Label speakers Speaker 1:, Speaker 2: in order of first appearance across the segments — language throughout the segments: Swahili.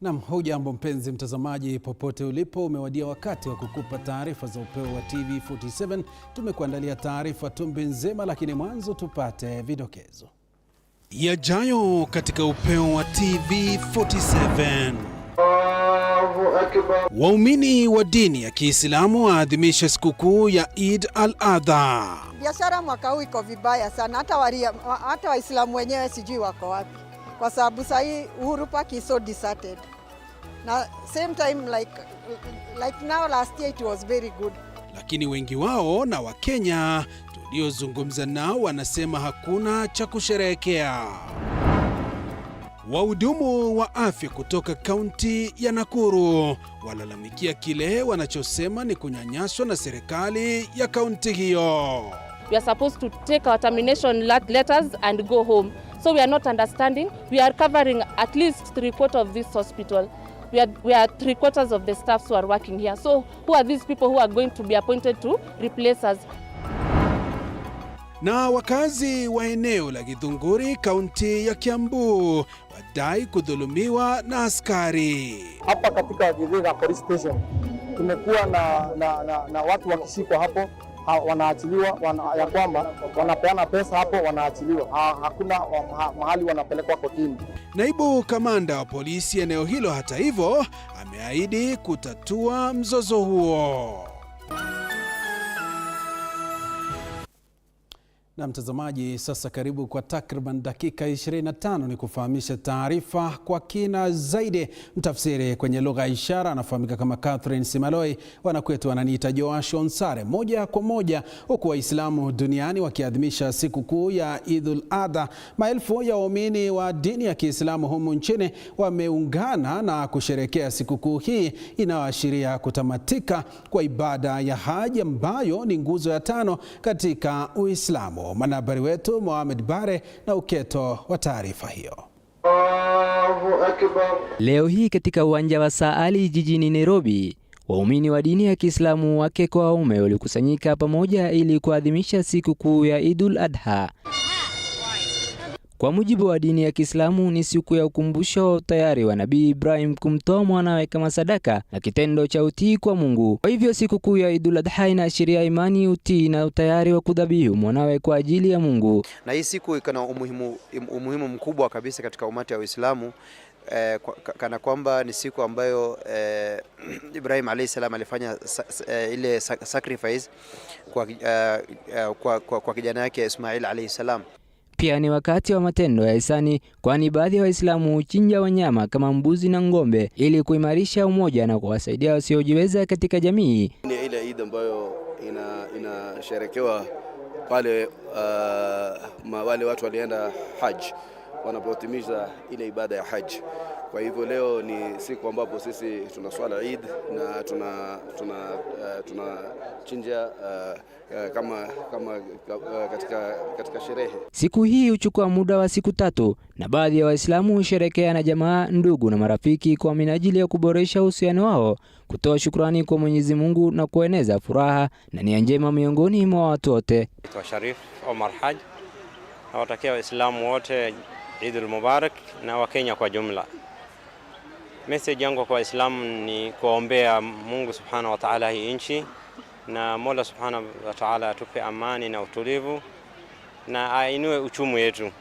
Speaker 1: Naam, hujambo mpenzi mtazamaji popote ulipo, umewadia wakati wa kukupa taarifa za upeo wa TV47. Tumekuandalia taarifa tumbi nzima, lakini mwanzo tupate vidokezo yajayo katika upeo wa TV47. Waumini wa dini ya Kiislamu waadhimisha sikukuu ya Eid al-Adha.
Speaker 2: Biashara mwaka huu iko vibaya sana, hata Waislamu wenyewe sijui wako wapi, kwa sababu sahii Uhuru Park is so deserted. Na same time like now, last year it was very good.
Speaker 1: Lakini wengi wao na Wakenya tuliozungumza nao wanasema hakuna cha kusherehekea. Wahudumu wa afya kutoka kaunti ya Nakuru walalamikia kile wanachosema ni kunyanyaswa na serikali ya kaunti hiyo.
Speaker 3: We are supposed to take our termination letters and go home. So we are not understanding. We are covering at least 3/4 of this hospital. We are 3/4 of the staffs who are working here. So who are these people who are going to be appointed to replace us?
Speaker 1: Na wakazi wa eneo la Githunguri, kaunti ya Kiambu, wadai kudhulumiwa na askari.
Speaker 4: Hapa katika Githunguri Police Station tumekuwa na watu wakishikwa hapo, wanaachiliwa, ya kwamba wanapeana pesa hapo, wanaachiliwa. Hakuna mahali wanapelekwa kotini.
Speaker 1: Naibu kamanda wa polisi eneo hilo, hata hivyo, ameahidi kutatua mzozo huo. Na mtazamaji, sasa karibu kwa takriban dakika 25 ni kufahamisha taarifa kwa kina zaidi. Mtafsiri kwenye lugha ya ishara anafahamika kama Catherine Simaloi, wanakwetu wananiita Joash Onsare. Moja kwa moja, huku Waislamu duniani wakiadhimisha sikukuu ya Eid al-Adha, maelfu ya waumini wa dini ya Kiislamu humu nchini wameungana na kusherehekea sikukuu hii inayoashiria kutamatika kwa ibada ya Haji, ambayo ni nguzo ya 5 katika Uislamu. Mwanahabari wetu Mohamed Bare na uketo wa taarifa hiyo.
Speaker 5: Leo hii katika uwanja wa Saali jijini Nairobi, waumini wa dini ya Kiislamu, wake kwa waume, walikusanyika pamoja ili kuadhimisha sikukuu ya Eid al-Adha. Kwa mujibu wa dini ya Kiislamu, ni siku ya ukumbusho wa utayari wa Nabii Ibrahim kumtoa mwanawe kama sadaka na kitendo cha utii kwa Mungu. Kwa hivyo sikukuu ya Eid al-Adha inaashiria imani, utii na utayari wa kudhabihu mwanawe kwa ajili ya Mungu.
Speaker 6: Na hii siku iko na umuhimu mkubwa kabisa katika umati wa Uislamu, kana kwamba ni siku ambayo Ibrahim alayhi salam alifanya ile sacrifice kwa kijana yake Ismail alayhi salam.
Speaker 5: Pia ni wakati wa matendo ya hisani, kwani baadhi ya Waislamu huchinja wanyama kama mbuzi na ng'ombe ili kuimarisha umoja na kuwasaidia wasiojiweza katika jamii.
Speaker 7: Ni ile Eid ambayo inasherekewa pale wale watu walienda Hajj, wanapotimiza ile ibada ya Hajj. Kwa hivyo leo ni siku ambapo sisi tunaswala Eid na tunachinja kama katika sherehe.
Speaker 5: Siku hii huchukua muda wa siku 3 na baadhi ya Waislamu husherehekea na jamaa, ndugu na marafiki kwa minajili ya kuboresha uhusiano wao, kutoa shukrani kwa Mwenyezi Mungu na kueneza furaha na nia njema miongoni mwa watu wote.
Speaker 8: Naitwa Sharif Omar Haj. Nawatakia Waislamu wote Eid al-Mubarak na Wakenya kwa jumla. Message yangu kwa Waislamu ni kuombea Mungu Subhanahu wa Ta'ala hii nchi, na Mola Subhanahu wa Ta'ala atupe amani na utulivu na ainue uchumi wetu.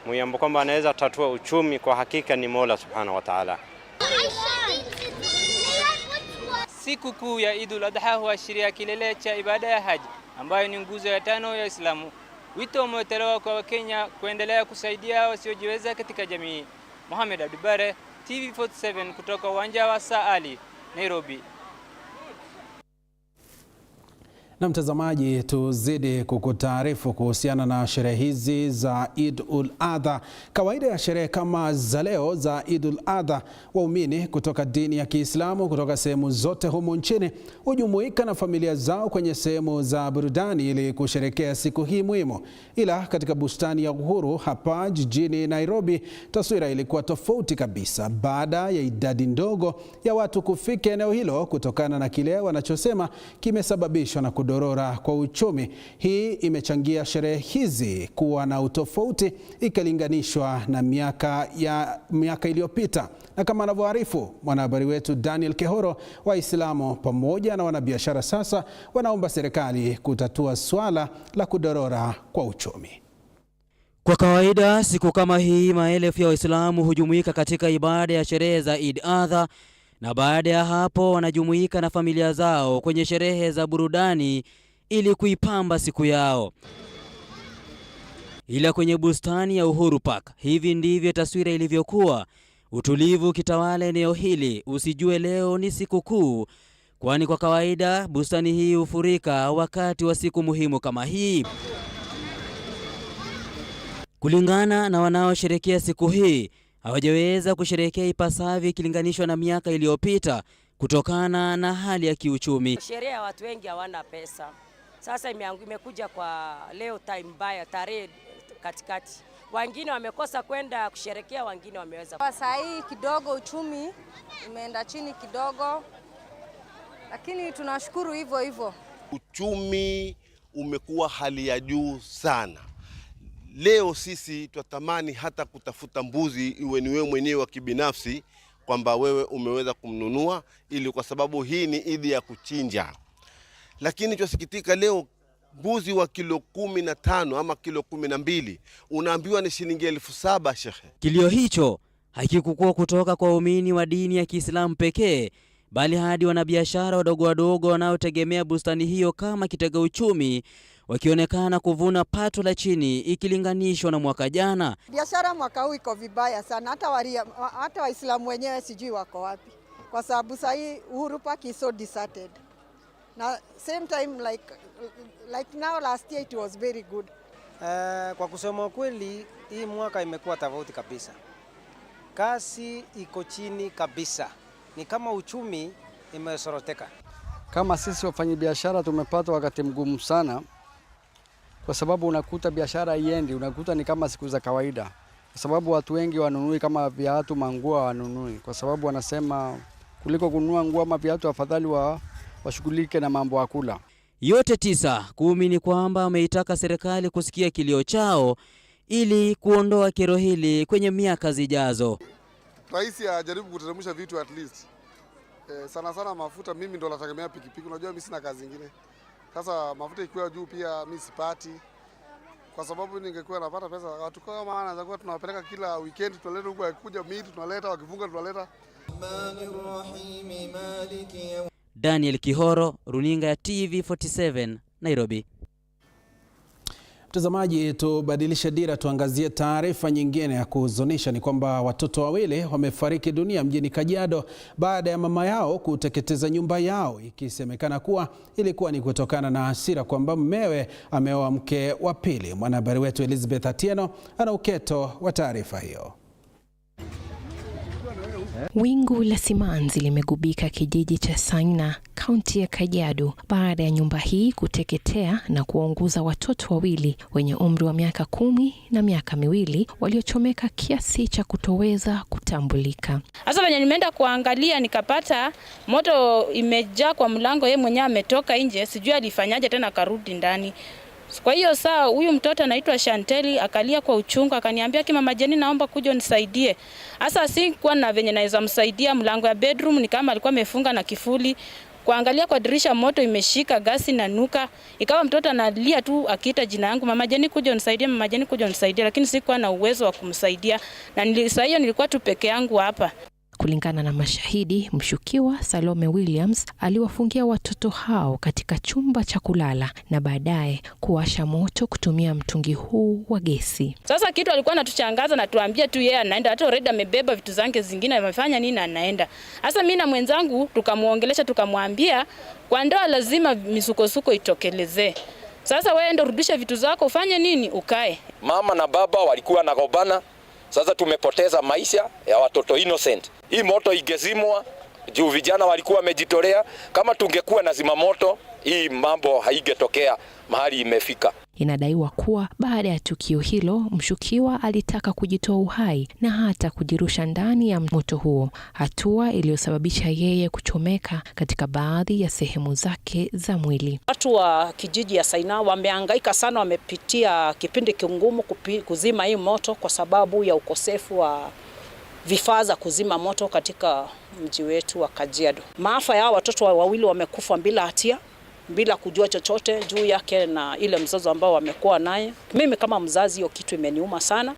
Speaker 8: Muyambo kwamba anaweza tatua uchumi kwa hakika ni Mola Subhanahu wa Ta'ala.
Speaker 9: Siku kuu ya Eid al-Adha huashiria kilele cha ibada ya Haji, ambayo ni nguzo ya 5 ya Uislamu. Wito umetolewa kwa Wakenya kuendelea kusaidia wasiojiweza katika jamii. Mohamed Abdibare, TV47 kutoka uwanja wa Saali, Nairobi.
Speaker 1: Na mtazamaji, tuzidi kukutaarifu kuhusiana na sherehe hizi za Eid al-Adha. Kawaida ya sherehe kama za leo za Eid al-Adha, waumini kutoka dini ya Kiislamu kutoka sehemu zote humu nchini hujumuika na familia zao kwenye sehemu za burudani ili kusherehekea siku hii muhimu. Ila katika bustani ya Uhuru hapa jijini Nairobi, taswira ilikuwa tofauti kabisa baada ya idadi ndogo ya watu kufika eneo hilo kutokana na kile wanachosema kimesababishwa na kudorora kwa uchumi. Hii imechangia sherehe hizi kuwa na utofauti ikilinganishwa na miaka iliyopita. Na kama anavyoarifu mwanahabari wetu Daniel Kehoro, Waislamu pamoja na wanabiashara sasa wanaomba serikali kutatua swala la kudorora kwa uchumi.
Speaker 10: Kwa kawaida siku kama hii maelfu ya Waislamu hujumuika katika ibada ya sherehe za Eid Adha, na baada ya hapo wanajumuika na familia zao kwenye sherehe za burudani ili kuipamba siku yao. Ila kwenye bustani ya Uhuru Park, hivi ndivyo taswira ilivyokuwa. Utulivu kitawala eneo hili, usijue leo ni siku kuu, kwani kwa kawaida bustani hii hufurika wakati wa siku muhimu kama hii. Kulingana na wanaosherehekea siku hii, hawajaweza kusherehekea ipasavyo ikilinganishwa na miaka iliyopita kutokana na hali ya kiuchumi.
Speaker 11: Sherehe ya watu wengi hawana pesa. Sasa imekuja kwa leo time mbaya, tarehe katikati. Wengine wamekosa kwenda kusherehekea, wengine wameweza.
Speaker 12: Kwa saa hii kidogo uchumi imeenda chini kidogo, lakini tunashukuru hivyo hivyo.
Speaker 13: Uchumi umekuwa hali ya juu sana. Leo sisi twatamani hata kutafuta mbuzi iwe ni wewe mwenyewe wa kibinafsi, kwamba wewe umeweza kumnunua, ili kwa sababu hii ni idi ya kuchinja. Lakini twasikitika leo mbuzi wa kilo 15 ama kilo 12 unaambiwa ni shilingi 7,000 shekhe.
Speaker 10: Kilio hicho hakikuwa kutoka kwa waumini wa dini ya Kiislamu pekee, bali hadi wanabiashara wadogo wanaotegemea bustani hiyo kama kitega uchumi, wakionekana kuvuna pato la chini ikilinganishwa na mwaka jana.
Speaker 2: Biashara mwaka huu iko vibaya sana, hata Waislamu wenyewe sijui wako wapi, kwa sababu sasa hii Uhuru Park is so deserted. Na same time like now, last year it was very good.
Speaker 14: Kwa kusema kweli hii mwaka imekuwa tofauti kabisa. Kasi iko chini kabisa. Ni kama uchumi imesoroteka.
Speaker 15: Kama sisi wafanyabiashara tumepata wakati mgumu sana, kwa sababu unakuta biashara iendi, unakuta ni kama siku za kawaida. Kwa sababu watu wengi wanunui kama viatu, manguo wanunui, kwa sababu wanasema kuliko kununua nguo ama viatu afadhali washughulike na mambo ya kula.
Speaker 10: Yote 9 ni kwamba wameitaka serikali kusikia kilio chao ili kuondoa kero hili kwenye miaka zijazo.
Speaker 16: Rais ajaribu kuteremsha vitu at least. Sana mafuta, mimi ndo nategemea pikipiki, unajua mimi sina kazi nyingine. Sasa mafuta ikiwa juu pia mimi sipati. Kwa sababu ningekuwa napata pesa watu kwa maana za kuwa tunawapeleka kila weekend, tunaleta huko, kuja miti tunaleta, wakifunga tunaleta.
Speaker 10: Daniel Kehoro, runinga ya TV47, Nairobi.
Speaker 1: Mtazamaji, tubadilishe dira, tuangazie taarifa nyingine ya kuhuzunisha. Ni kwamba watoto 2 wamefariki dunia mjini Kajiado baada ya mama yao kuteketeza nyumba yao, ikisemekana kuwa ilikuwa ni kutokana na hasira kwamba mumewe ameoa mke wa pili. Mwanahabari wetu Elizabeth Atieno ana uketo wa taarifa hiyo.
Speaker 17: Wingu la simanzi limegubika kijiji cha Saina, kaunti ya Kajiado, baada ya nyumba hii kuteketea na kuwaunguza watoto 2 wenye umri wa miaka 10 na miaka 2 waliochomeka kiasi cha kutoweza kutambulika.
Speaker 3: Sasa venye nimeenda kuangalia nikapata moto imejaa kwa mlango, yeye mwenyewe ametoka nje, sijui alifanyaje tena karudi ndani. Kwa hiyo saa huyu mtoto anaitwa Shanteli akalia kwa uchungu, akaniambia Mama Jeni, naomba kuja unisaidie. Sasa sikuwa na venye naweza msaidia, mlango ya bedroom ni kama alikuwa amefunga na kifuli. Kuangalia kwa dirisha moto imeshika, gasi na nuka. Ikawa mtoto analia tu akiita jina yangu, Mama Jeni kuja unisaidie, Mama Jeni kuja unisaidie, lakini sikuwa na uwezo wa kumsaidia. Na saa hiyo nilikuwa tu peke yangu hapa.
Speaker 17: Kulingana na mashahidi, mshukiwa Salome Williams aliwafungia watoto hao katika chumba cha kulala na baadaye kuwasha moto kutumia mtungi huu wa gesi.
Speaker 3: Sasa kitu alikuwa anatuchangaza na tuambia tu yeye anaenda, hata already amebeba vitu zake zingine, amefanya nini anaenda. Sasa mimi na mwenzangu tukamuongelesha, tukamwambia kwa ndoa lazima misukosuko itokelezee. Sasa wewe ndio rudisha vitu zako, ufanye nini, ukae.
Speaker 18: Mama na baba walikuwa na gombana. Sasa tumepoteza maisha ya watoto innocent. Hii moto ingezimwa juu vijana walikuwa wamejitolea. Kama tungekuwa na zimamoto, hii mambo haigetokea mahali imefika.
Speaker 17: Inadaiwa kuwa baada ya tukio hilo, mshukiwa alitaka kujitoa uhai na hata kujirusha ndani ya moto huo, hatua iliyosababisha yeye kuchomeka katika baadhi ya sehemu zake za mwili.
Speaker 19: Watu wa kijiji ya Saina wamehangaika sana, wamepitia kipindi kingumu kuzima hii moto kwa sababu ya ukosefu wa vifaa za kuzima moto katika mji wetu wa Kajiado. Maafa ya watoto wawili wamekufa bila hatia, bila kujua chochote juu yake na ile mzozo ambao wamekuwa naye. Mimi kama mzazi hiyo kitu imeniuma sana.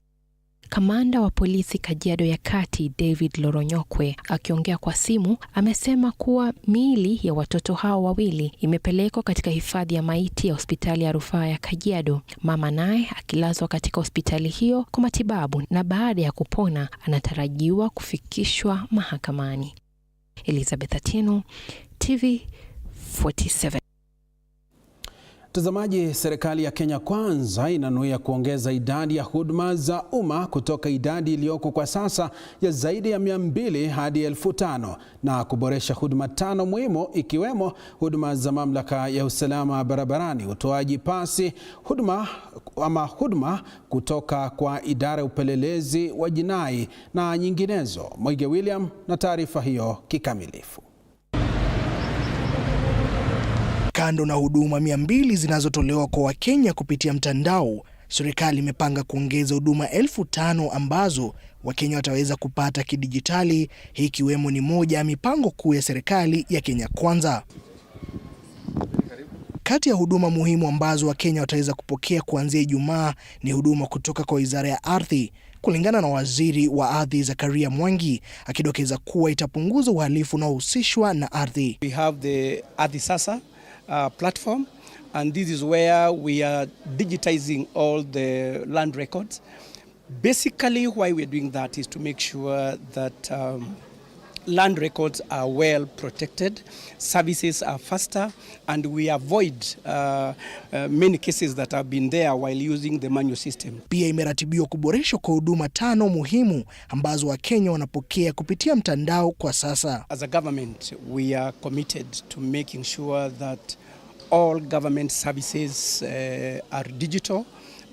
Speaker 17: Kamanda wa polisi Kajiado ya Kati David Loronyokwe akiongea kwa simu amesema kuwa miili ya watoto hao wawili imepelekwa katika hifadhi ya maiti ya hospitali ya rufaa ya Kajiado. Mama naye akilazwa katika hospitali hiyo kwa matibabu na baada ya kupona anatarajiwa kufikishwa mahakamani. Elizabeth Atieno, TV 47.
Speaker 1: Mtazamaji, serikali ya Kenya Kwanza inanuia kuongeza idadi ya huduma za umma kutoka idadi iliyoko kwa sasa ya zaidi ya 200 hadi 5,000 na kuboresha huduma 5 muhimu ikiwemo huduma za mamlaka ya usalama barabarani, utoaji pasi, huduma kutoka kwa idara ya upelelezi wa jinai na nyinginezo. Mwige William na taarifa hiyo kikamilifu.
Speaker 20: Kando na huduma 200 zinazotolewa kwa Wakenya kupitia mtandao, serikali imepanga kuongeza huduma 5,000 ambazo Wakenya wataweza kupata kidijitali, hii ikiwemo ni moja ya mipango kuu ya serikali ya Kenya Kwanza. Kati ya huduma muhimu ambazo Wakenya wataweza kupokea kuanzia Ijumaa ni huduma kutoka kwa Wizara ya Ardhi, kulingana na Waziri wa Ardhi Zakaria Mwangi, akidokeza kuwa itapunguza uhalifu unaohusishwa na ardhi.
Speaker 21: We have the HIVI SASA platform, and this is where we are digitizing all the land records. Basically, why we're doing that is to make sure that land records are well protected, services are faster, and we avoid many cases that have been there while using the manual system.
Speaker 20: Pia imeratibiwa kuboreshwa kwa huduma 5 muhimu ambazo Wakenya wanapokea kupitia mtandao kwa sasa.
Speaker 21: As a government, we are committed to making sure that all government services are digital,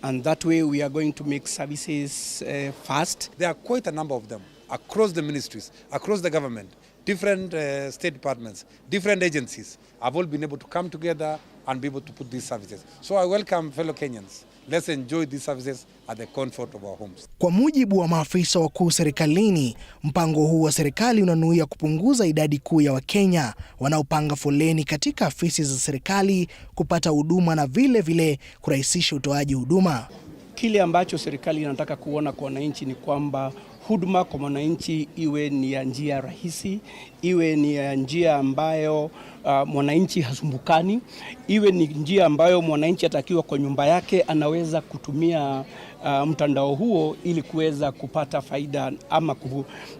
Speaker 21: and that way we are going to make services fast.
Speaker 22: There are quite a number of them across the ministries, across the government, different state departments, different agencies have all been able to come together and be able to put these services. So I welcome fellow Kenyans. Let's enjoy these services at the comfort of our homes.
Speaker 20: Kwa mujibu wa maafisa wakuu serikalini, mpango huu wa serikali unanuia kupunguza idadi kuu ya Wakenya wanaopanga foleni katika afisi za serikali kupata huduma na vile kurahisisha utoaji huduma.
Speaker 21: Kile ambacho serikali inataka kuona kwa wananchi ni kwamba huduma kwa wananchi iwe ni ya njia rahisi, iwe ni ya njia ambayo mwananchi hasumbukani, iwe ni njia ambayo mwananchi atakiwa kwa nyumba yake anaweza kutumia mtandao huo ili kuweza kupata faida ama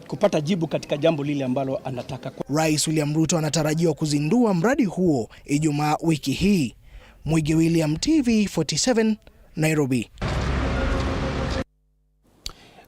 Speaker 21: kupata jibu katika jambo lile ambalo anataka.
Speaker 20: Rais William Ruto anatarajiwa kuzindua mradi huo Ijumaa wiki hii. Mwige William, TV 47, Nairobi.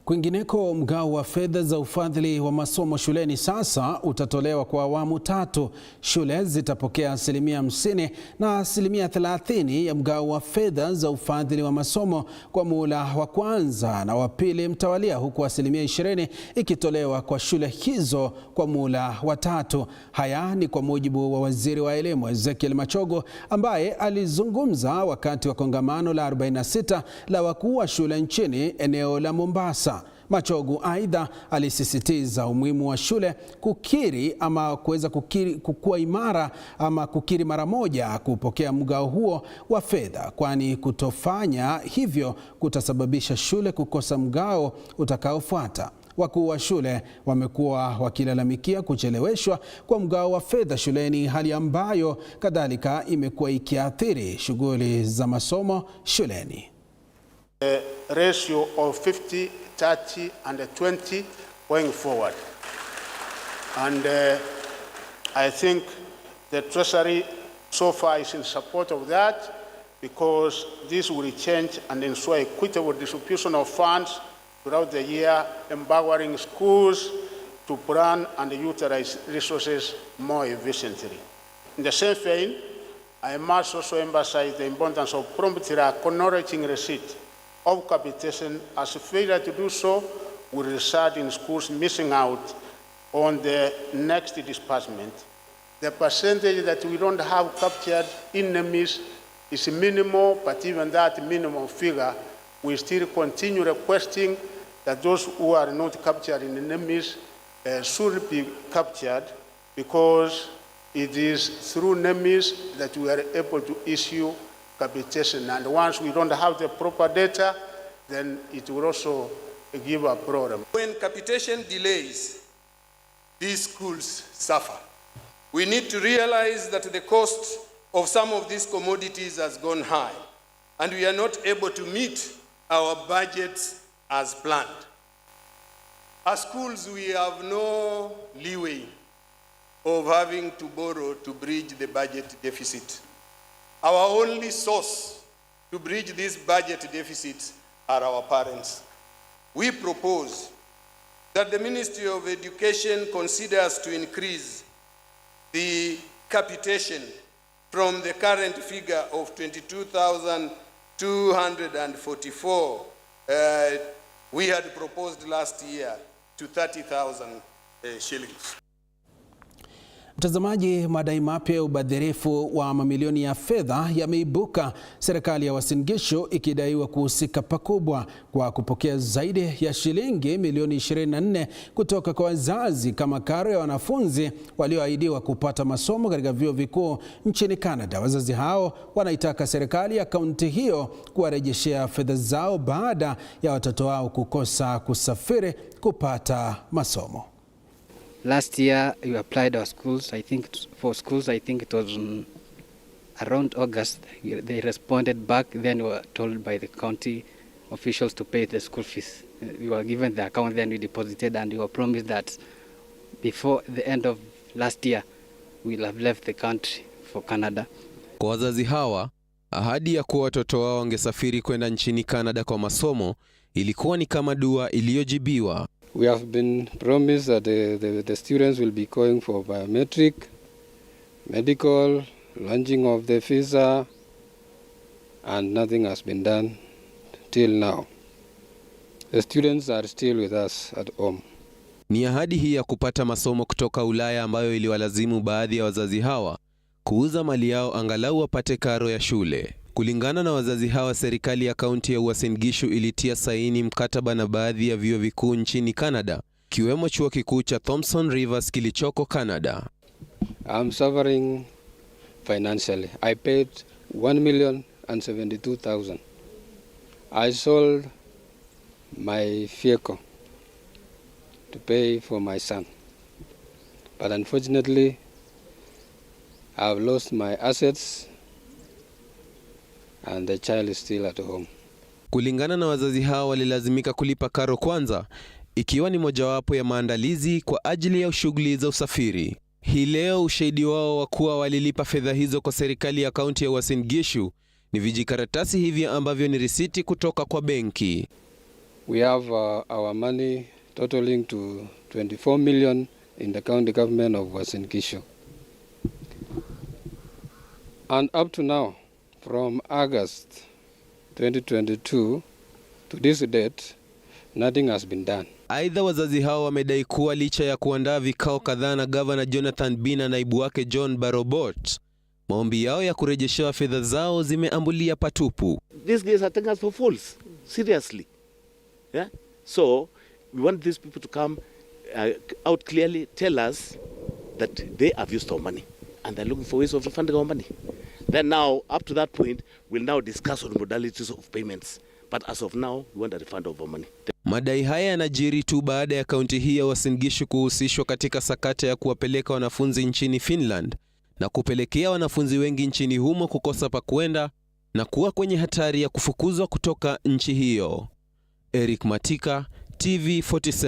Speaker 1: Kwingineko, mgao wa fedha za ufadhili wa masomo shuleni sasa utatolewa kwa awamu 3. Shule zitapokea 50% na 30% ya mgao wa fedha za ufadhili wa masomo kwa muhula wa kwanza na wa pili mtawalia, huku 20% ikitolewa kwa shule hizo kwa muhula wa 3. Haya ni kwa mujibu wa Waziri wa Elimu Ezekiel Machogo, ambaye alizungumza wakati wa kongamano la 46 la wakuu wa shule nchini eneo la Mombasa. Machogu aidha alisisitiza umuhimu wa shule kukiri ama kuweza kukua imara ama kukiri mara moja kupokea mgao huo wa fedha, kwani kutofanya hivyo kutasababisha shule kukosa mgao utakaofuata. Wakuu wa shule wamekuwa wakilalamikia kucheleweshwa kwa mgao wa fedha shuleni, hali ambayo kadhalika imekuwa ikiathiri shughuli za masomo shuleni.
Speaker 23: The ratio of 50, 30 and 20 going forward. And I think the Treasury so far is in support of that, because this will change and ensure equitable distribution of funds throughout the year, empowering schools to plan and utilize resources more efficiently. In the same vein, I must also emphasize the importance of promptly acknowledging receipt of capitation, as failure to do so will result in schools missing out on the next disbursement. The percentage that we don't have captured in NEMIS is minimal, but even that minimum figure, we still continue requesting that those who are not captured in the NEMIS should be captured, because it is through NEMIS that we are able to issue capitation. And once we don't have the proper data, then it will also give a problem.
Speaker 4: When capitation delays, these schools suffer. We need to realize that the cost of some of these commodities has gone high, and we are not able to meet our budgets as planned. As schools, we have no leeway of having to borrow to bridge the budget deficit. Our only source to bridge this budget deficit are our parents. We propose that the Ministry of Education considers to increase the capitation from the current figure of 22,244 we had proposed last year to 30,000 shillings.
Speaker 1: Mtazamaji, madai mapya ya ubadhirifu wa mamilioni ya fedha yameibuka, serikali ya Uasin Gishu ikidaiwa kuhusika pakubwa kwa kupokea zaidi ya shilingi milioni 24 kutoka kwa wazazi kama karo ya wanafunzi walioahidiwa kupata masomo katika vyuo vikuu nchini Canada. Wazazi hao wanaitaka serikali ya kaunti hiyo kuwarejeshea fedha zao baada ya watoto wao kukosa kusafiri kupata masomo.
Speaker 6: Last year, we applied our schools. I think it was around August. They responded back. Then we were told by the county officials to pay the school fees. We were given the account, then we deposited, and we were promised that before the end of last year, we'll have left the country for Canada.
Speaker 7: Kwa wazazi hawa, ahadi ya kuwa watoto wao wangesafiri kwenda nchini Canada kwa masomo ilikuwa ni kama dua iliyojibiwa.
Speaker 15: We have been promised that the students will be going for biometric, medical, launching of the visa, and nothing has been done till now. The students are still with us at home.
Speaker 7: Ni ahadi hii ya kupata masomo kutoka Ulaya ambayo iliwalazimu baadhi ya wazazi hawa kuuza mali yao angalau wapate karo ya shule. Kulingana na wazazi hawa, serikali ya kaunti ya Uasin Gishu ilitia saini mkataba na baadhi ya vyuo vikuu nchini Canada, kiwemo chuo kikuu cha Thomson Rivers kilichoko Canada.
Speaker 15: I'm suffering financially. I paid 1,072,000. I sold my vehicle to pay for my son. But unfortunately, I've lost my assets and the child is still at home.
Speaker 7: Kulingana na wazazi hao, walilazimika kulipa karo kwanza, ikiwa ni mojawapo ya maandalizi kwa ajili ya shughuli za usafiri. Hii leo ushahidi wao wa kuwa walilipa fedha hizo kwa serikali ya kaunti ya Uasin Gishu ni vijikaratasi hivi ambavyo ni risiti kutoka kwa benki.
Speaker 15: We have our money totaling to 24 million in the county government of Uasin Gishu. And up to now, from August 2022 to this date, nothing has been done.
Speaker 7: Aidha, wazazi hao wamedai kuwa licha ya kuandaa vikao kadhaa na Governor Jonathan Bii na naibu wake John Barobot, maombi yao ya kurejeshewa fedha zao zimeambulia patupu.
Speaker 24: These guys are taking us for fools, seriously. Yeah? So we want these people to come out clearly, tell us that they have used our money and they're looking for ways of refunding our money. Then now, up to that point, we'll now discuss on modalities of payments. But as of now, we want a refund of our money.
Speaker 7: Madai haya yanajiri tu baada ya kaunti hii ya Uasin Gishu kuhusishwa katika sakata ya kuwapeleka wanafunzi nchini Finland na kupelekea wanafunzi wengi nchini humo kukosa pa kwenda na kuwa kwenye hatari ya kufukuzwa kutoka nchi hiyo. Eric Matika, TV47.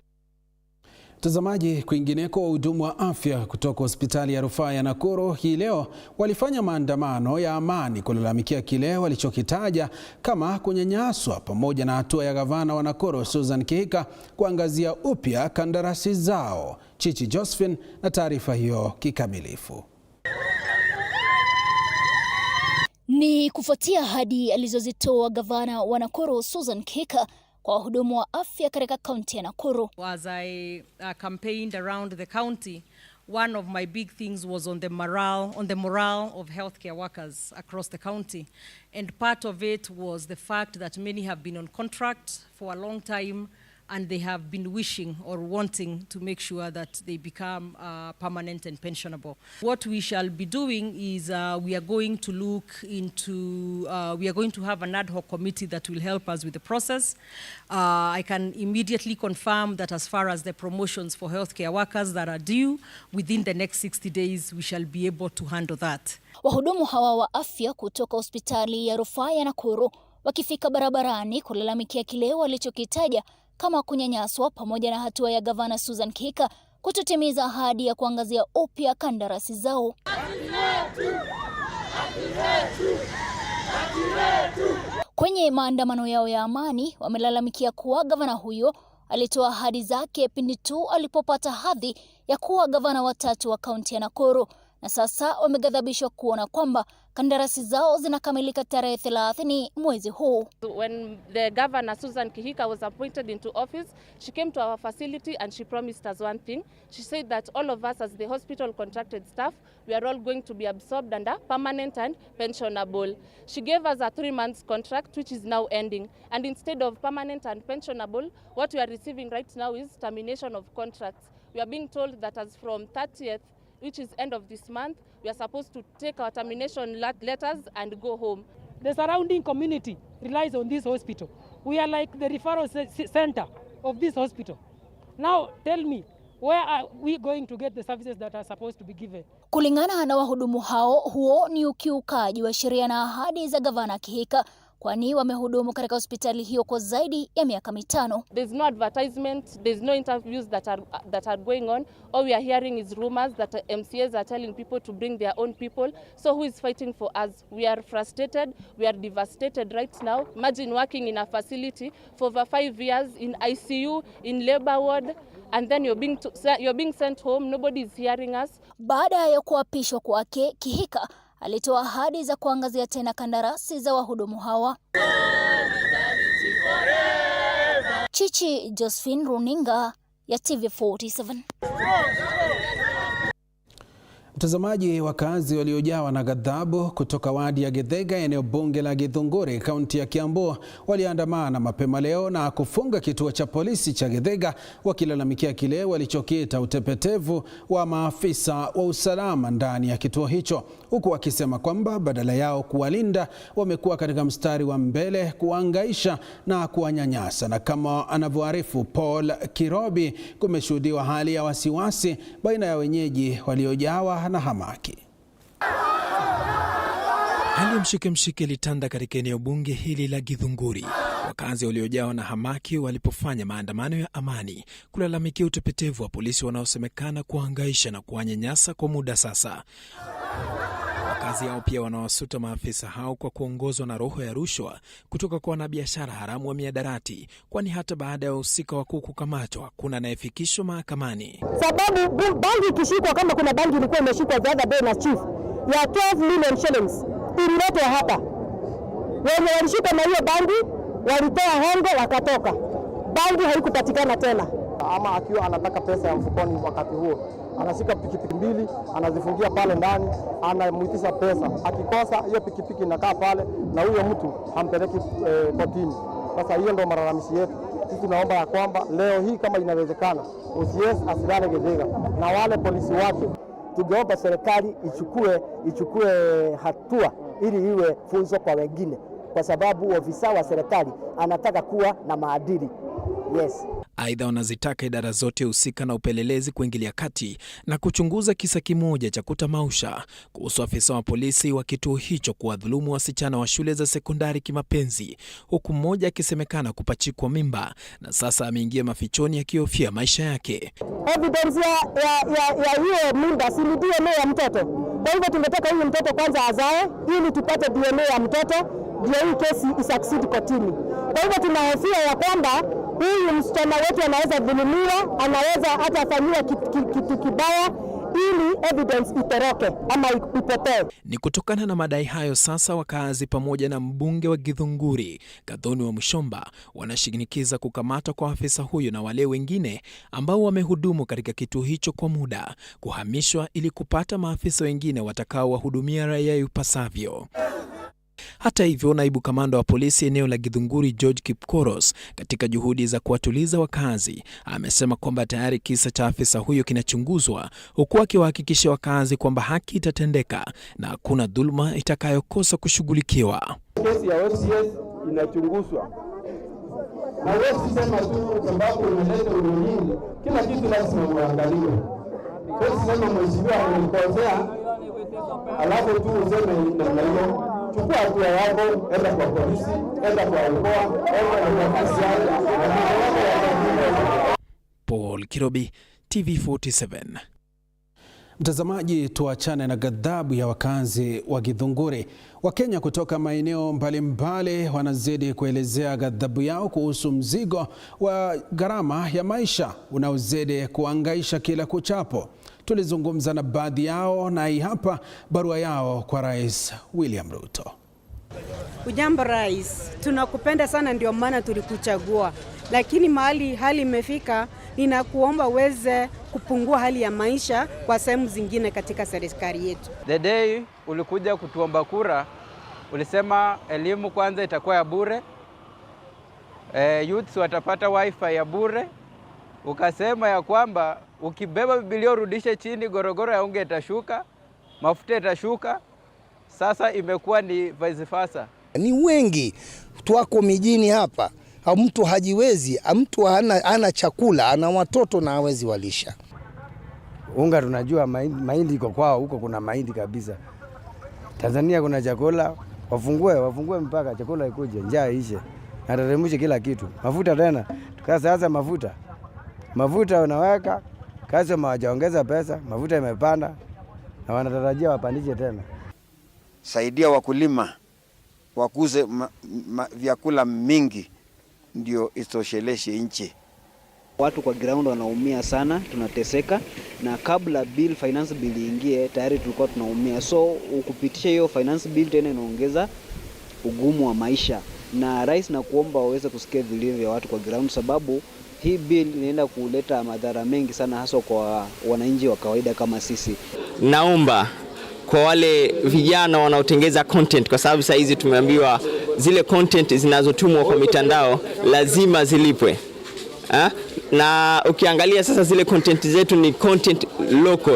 Speaker 1: Mtazamaji, kwingineko, wahudumu wa afya kutoka hospitali ya rufaa ya Nakuru hii leo walifanya maandamano ya amani kulalamikia kile walichokitaja kama kunyanyaswa pamoja na hatua ya gavana wa Nakuru Susan Kihika kuangazia upya kandarasi zao. Chichi Josephine na taarifa hiyo kikamilifu.
Speaker 5: Ni kufuatia ahadi alizozitoa gavana wa Nakuru Susan Kihika kwa wahudumu wa afya katika kaunti ya Nakuru.
Speaker 8: As I campaigned around the county, one of my big things was on the morale of healthcare workers across the county. And part of it was the fact that many have been on contract for a long time, and they have been wishing or wanting to make sure that they become permanent and pensionable. What we shall be doing is we are going to look into, we are going to have an ad hoc committee that will help us with the process. I can immediately confirm that as far as the promotions for healthcare workers that are due, within the next 60 days, we shall be able to handle that.
Speaker 5: Wahudumu hawa wa afya kutoka hospitali ya rufaa ya Nakuru wakifika barabarani kulalamikia kile walichokitaja kama kunyanyaswa pamoja na hatua ya gavana Susan Kihika kutotimiza ahadi ya kuangazia upya kandarasi zao. Kwenye maandamano yao ya amani, wamelalamikia kuwa gavana huyo alitoa ahadi zake pindi tu alipopata hadhi ya kuwa gavana wa 3 wa kaunti ya Nakuru, na sasa wameghadhabishwa kuona kwamba kandarasi zao zinakamilika tarehe 30 mwezi huu.
Speaker 3: When the governor Susan Kihika was appointed into office, she came to our facility and she promised us one thing. She said that all of us as the hospital contracted staff, we are all going to be absorbed under permanent and pensionable. She gave us a 3 months contract which is now ending, and instead of permanent and pensionable, what we are receiving right now is termination of contracts. We are being told that as from 30th, which is end of this month, we are supposed to take our termination letters and go home.
Speaker 9: The surrounding community relies on this hospital. We are like the referral center of this hospital. Now tell me, where are we going to get the services that are supposed to be given?
Speaker 5: Kulingana na wahudumu hao, huo ni ukiukaji wa sheria na ahadi za gavana Kihika, kwani wamehudumu katika hospitali hiyo kwa zaidi ya miaka 5.
Speaker 3: There's no advertisement, there's no interviews that are going on. All we are hearing is rumors that MCAs are telling people to bring their own people. So who is fighting for us? We are frustrated, we are devastated right now. Imagine working in a facility for over 5 years in ICU, in labor ward, and then you're being sent home. Nobody is hearing us.
Speaker 5: Baada ya kuapishwa kwake, Kihika alitoa ahadi za kuangazia tena kandarasi za wahudumu hawa. Chichi Josephine, runinga ya TV47.
Speaker 1: Mtazamaji, wakazi waliojawa na ghadhabu kutoka wadi ya Githega, eneo bunge la Githunguri, kaunti ya Kiambu, waliandamana mapema leo na kufunga kituo cha polisi cha Githega wakilalamikia kile walichokiita utepetevu wa maafisa wa usalama ndani ya kituo hicho, huku wakisema kwamba badala yao kuwalinda wamekuwa katika mstari wa mbele kuangaisha na kuwanyanyasa. Na kama anavyoarifu Paul Kirobi, kumeshuhudiwa hali ya wasiwasi baina ya wenyeji waliojawa na hamaki.
Speaker 11: Hali mshike ilitanda katika eneo bunge hili la Githunguri, wakazi waliojawa na hamaki walipofanya maandamano ya amani kulalamikia utepetevu wa polisi wanaosemekana kuhangaisha na kuwanyanyasa kwa muda sasa. Wakazi hao pia wanawasuta maafisa hao kwa kuongozwa na roho ya rushwa kutoka kwa wanabiashara haramu wa miadarati, kwani hata baada ya wahusika wakuu kukamatwa kuna anayefikishwa mahakamani.
Speaker 25: Sababu bangi ikishikwa, kama kuna bangi ilikuwa imeshikwa the other day na chief ya 12 million shillings ililetwa hapa, wenye walishika na hiyo bangi walitoa hongo wakatoka, bangi haikupatikana tena.
Speaker 26: Ama akiwa anataka pesa ya mfukoni wakati huo, anashika pikipiki 2 anazifungia pale ndani, anamuitisha pesa. Akikosa hiyo pikipiki inakaa pale na huyo mtu hampeleki kotini. Sasa hiyo ndio malalamishi yetu. Sisi tunaomba ya kwamba leo hii kama inawezekana OCS asilale Githega na wale polisi wake. Tungeomba serikali ichukue hatua ili iwe funzo kwa wengine, kwa sababu ofisa wa serikali anataka kuwa na maadili. Yes.
Speaker 11: Aidha, wanazitaka idara zote husika na upelelezi kuingilia kati na kuchunguza kisa kimoja cha kutamausha kuhusu afisa wa polisi wa kituo hicho kuwadhulumu wasichana wa shule za sekondari kimapenzi, huku mmoja akisemekana kupachikwa mimba na sasa ameingia mafichoni akihofia maisha yake.
Speaker 25: Evidence ya hiyo mimba si DNA ya mtoto. Kwa hivyo tungetaka huyu mtoto kwanza azae ili tupate DNA ya mtoto ndio hii kesi isucceed kotini. Kwa hivyo tunahofia ya kwamba huyu msichana wetu anaweza dhulumiwa, anaweza hata fanyiwa kitu kibaya ili evidence itoroke ama ipotee.
Speaker 11: Ni kutokana na madai hayo sasa wakazi pamoja na mbunge wa Githunguri Gathoni wa Mushomba wanashinikiza kukamatwa kwa afisa huyo na wale wengine ambao wamehudumu katika kituo hicho kwa muda kuhamishwa ili kupata maafisa wengine watakao wahudumia raia ipasavyo. Hata hivyo, naibu kamanda wa polisi eneo la Githunguri George Kipkoros, katika juhudi za kuwatuliza wakazi, amesema kwamba tayari kisa cha afisa huyo kinachunguzwa, huku akiwahakikishia wakazi kwamba haki itatendeka na hakuna dhuluma itakayokosa kushughulikiwa.
Speaker 26: Kesi ya OCS inachunguzwa. Na wewe sema tu sababu unaleta unyonyi, kila kitu lazima uangaliwe. Wewe sema mheshimiwa alikosea, alafu tu useme namna hiyo. Chukua hatua yako, enda kwa polisi, enda kwa mkoa, enda kwa kasiari.
Speaker 11: Paul Kirobi, TV47.
Speaker 1: Mtazamaji, tuachane na ghadhabu ya wakazi wa Githunguri. Wakenya kutoka maeneo mbalimbali wanazidi kuelezea ghadhabu yao kuhusu mzigo wa gharama ya maisha unaozidi kuangaisha kila kuchapo. Tulizungumza na baadhi yao na hii hapa barua yao kwa Rais William Ruto.
Speaker 2: Ujambo Rais, tunakupenda sana ndio maana tulikuchagua. Lakini mahali hali imefika, ninakuomba uweze kupungua hali ya maisha kwa sehemu zingine katika serikali yetu.
Speaker 10: The day ulikuja kutuomba kura, ulisema elimu kwanza itakuwa ya bure. Youths watapata wifi ya bure. Ukasema ya kwamba ukibeba Biblia urudishe chini, gorogoro ya unga itashuka, mafuta itashuka. Sasa imekuwa ni vice versa.
Speaker 12: Ni wengi tuwako mijini hapa, mtu hajiwezi, mtu hana chakula, ana watoto na hawezi walisha.
Speaker 26: Unga tunajua mahindi iko kwao, huko kuna mahindi kabisa. Tanzania kuna chakula, wafungue mpaka chakula ikuje, njaa ishe. Na teremshe kila kitu. Mafuta tena, sasa mafuta unaweka, kazi hawajaongeza pesa, mafuta imepanda na wanatarajia wapandishe tena.
Speaker 13: Saidia wakulima wakuze vyakula mingi ndio itosheleshe nchi.
Speaker 14: Watu kwa ground wanaumia sana, tunateseka, na kabla finance bill iingie tayari tulikuwa tunaumia. So ukupitisha hiyo finance bill tena inaongeza ugumu wa maisha. Na rais na kuomba waweze kusikia vilio vya watu kwa ground, sababu hii bill inaenda kuleta madhara mengi sana hasa kwa wananchi wa kawaida kama sisi.
Speaker 16: Naomba kwa wale vijana wanaotengeza content, kwa sababu saa hizi tumeambiwa zile content zinazotumwa kwa mitandao lazima zilipwe. Na ukiangalia sasa zile content zetu ni content local.